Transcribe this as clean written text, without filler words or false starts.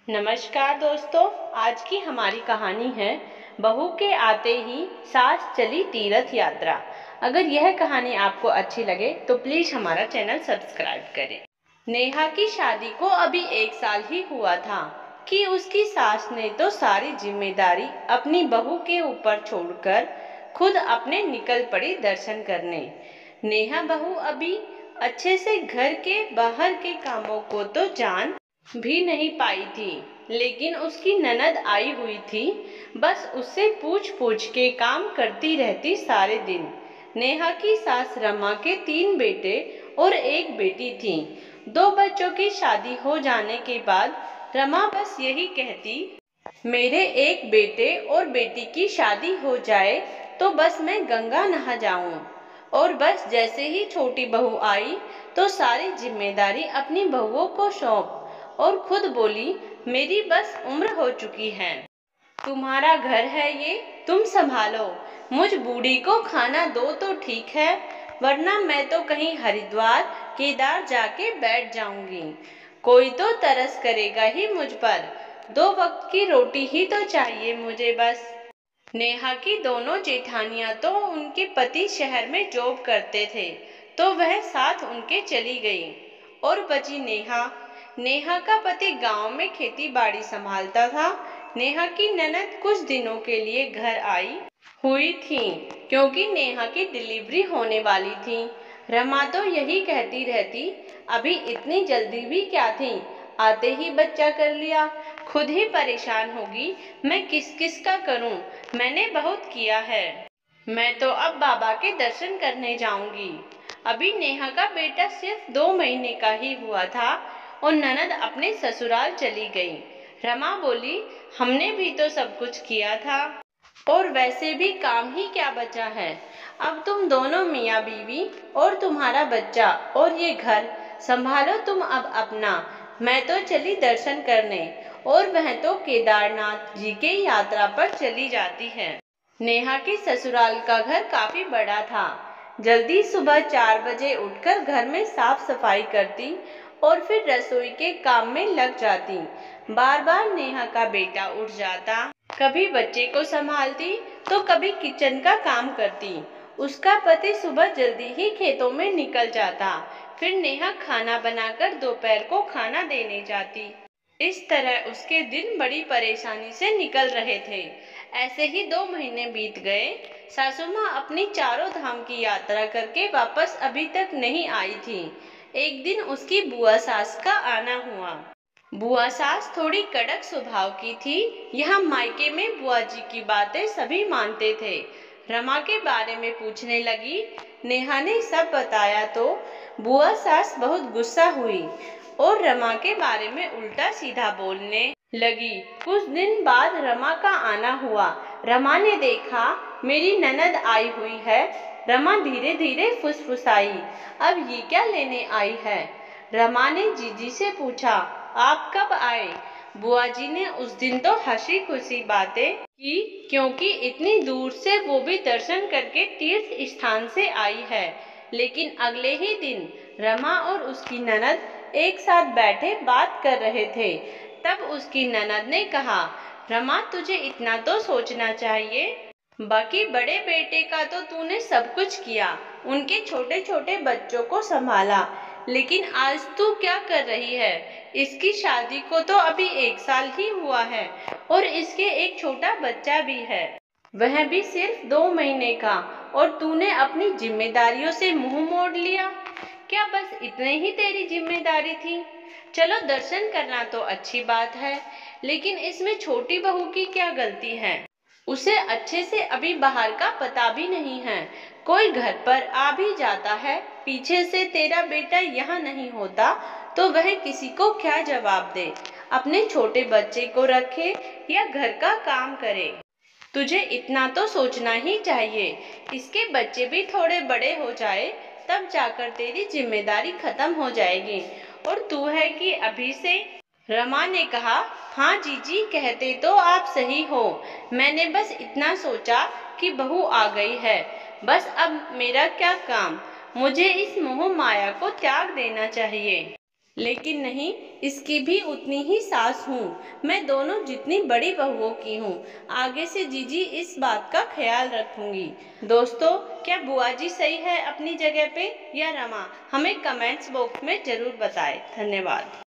नमस्कार दोस्तों। आज की हमारी कहानी है बहू के आते ही सास चली तीर्थ यात्रा। अगर यह कहानी आपको अच्छी लगे तो प्लीज हमारा चैनल सब्सक्राइब करें। नेहा की शादी को अभी 1 साल ही हुआ था कि उसकी सास ने तो सारी जिम्मेदारी अपनी बहू के ऊपर छोड़कर खुद अपने निकल पड़ी दर्शन करने। नेहा बहू अभी अच्छे से घर के बाहर के कामों को तो जान भी नहीं पाई थी, लेकिन उसकी ननद आई हुई थी। बस उससे पूछ पूछ के काम करती रहती सारे दिन। नेहा की सास रमा के 3 बेटे और 1 बेटी थी। 2 बच्चों की शादी हो जाने के बाद रमा बस यही कहती, मेरे 1 बेटे और बेटी की शादी हो जाए तो बस मैं गंगा नहा जाऊं। और बस जैसे ही छोटी बहू आई तो सारी जिम्मेदारी अपनी बहुओं को सौंप और खुद बोली, मेरी बस उम्र हो चुकी है, तुम्हारा घर है ये, तुम संभालो। मुझ बूढ़ी को खाना दो तो ठीक है, वरना मैं तो कहीं हरिद्वार केदार जाके बैठ जाऊंगी। कोई तो तरस करेगा ही मुझ पर। 2 वक्त की रोटी ही तो चाहिए मुझे बस। नेहा की दोनों जेठानियां तो उनके पति शहर में जॉब करते थे, तो वह साथ उनके चली गई। और बची नेहा। नेहा का पति गांव में खेती बाड़ी संभालता था। नेहा की ननद कुछ दिनों के लिए घर आई हुई थी, क्योंकि नेहा की डिलीवरी होने वाली थी। रमा तो यही कहती रहती, अभी इतनी जल्दी भी क्या थी, आते ही बच्चा कर लिया, खुद ही परेशान होगी, मैं किस किस का करूं, मैंने बहुत किया है, मैं तो अब बाबा के दर्शन करने जाऊंगी। अभी नेहा का बेटा सिर्फ 2 महीने का ही हुआ था और ननद अपने ससुराल चली गई। रमा बोली, हमने भी तो सब कुछ किया था और वैसे भी काम ही क्या बचा है। अब तुम दोनों मियाँ बीवी और तुम्हारा बच्चा और ये घर संभालो तुम अब अपना। मैं तो चली दर्शन करने और वह तो केदारनाथ जी के यात्रा पर चली जाती है। नेहा के ससुराल का घर काफी बड़ा था। जल्दी सुबह 4 बजे उठकर घर में साफ सफाई करती और फिर रसोई के काम में लग जाती। बार बार नेहा का बेटा उठ जाता, कभी बच्चे को संभालती तो कभी किचन का काम करती। उसका पति सुबह जल्दी ही खेतों में निकल जाता, फिर नेहा खाना बनाकर दोपहर को खाना देने जाती। इस तरह उसके दिन बड़ी परेशानी से निकल रहे थे। ऐसे ही 2 महीने बीत गए। सासू माँ अपनी चारों धाम की यात्रा करके वापस अभी तक नहीं आई थी। एक दिन उसकी बुआ सास का आना हुआ। बुआ सास थोड़ी कड़क स्वभाव की थी। यहाँ मायके में बुआ जी की बातें सभी मानते थे। रमा के बारे में पूछने लगी। नेहा ने सब बताया तो बुआ सास बहुत गुस्सा हुई और रमा के बारे में उल्टा सीधा बोलने लगी। कुछ दिन बाद रमा का आना हुआ। रमा ने देखा मेरी ननद आई हुई है। रमा धीरे धीरे फुसफुसाई, अब ये क्या लेने आई है। रमा ने जीजी से पूछा, आप कब आए। बुआ जी ने उस दिन तो हंसी खुशी बातें की, क्योंकि इतनी दूर से वो भी दर्शन करके तीर्थ स्थान से आई है। लेकिन अगले ही दिन रमा और उसकी ननद एक साथ बैठे बात कर रहे थे। तब उसकी ननद ने कहा, रमा तुझे इतना तो सोचना चाहिए, बाकी बड़े बेटे का तो तूने सब कुछ किया, उनके छोटे छोटे बच्चों को संभाला, लेकिन आज तू क्या कर रही है। इसकी शादी को तो अभी 1 साल ही हुआ है और इसके एक छोटा बच्चा भी है, वह भी सिर्फ 2 महीने का, और तूने अपनी जिम्मेदारियों से मुंह मोड़ लिया। क्या बस इतने ही तेरी जिम्मेदारी थी। चलो दर्शन करना तो अच्छी बात है, लेकिन इसमें छोटी बहू की क्या गलती है। उसे अच्छे से अभी बाहर का पता भी नहीं है। कोई घर पर आ भी जाता है, पीछे से तेरा बेटा यहाँ नहीं होता तो वह किसी को क्या जवाब दे। अपने छोटे बच्चे को रखे या घर का काम करे। तुझे इतना तो सोचना ही चाहिए। इसके बच्चे भी थोड़े बड़े हो जाए तब जाकर तेरी जिम्मेदारी खत्म हो जाएगी, और तू है कि अभी से। रमा ने कहा, हाँ जीजी कहते तो आप सही हो। मैंने बस इतना सोचा कि बहू आ गई है, बस अब मेरा क्या काम, मुझे इस मोह माया को त्याग देना चाहिए। लेकिन नहीं, इसकी भी उतनी ही सास हूँ। मैं दोनों जितनी बड़ी बहुओं की हूँ। आगे से जीजी इस बात का ख्याल रखूंगी। दोस्तों, क्या बुआ जी सही है अपनी जगह पे या रमा? हमें कमेंट्स बॉक्स में जरूर बताएं। धन्यवाद।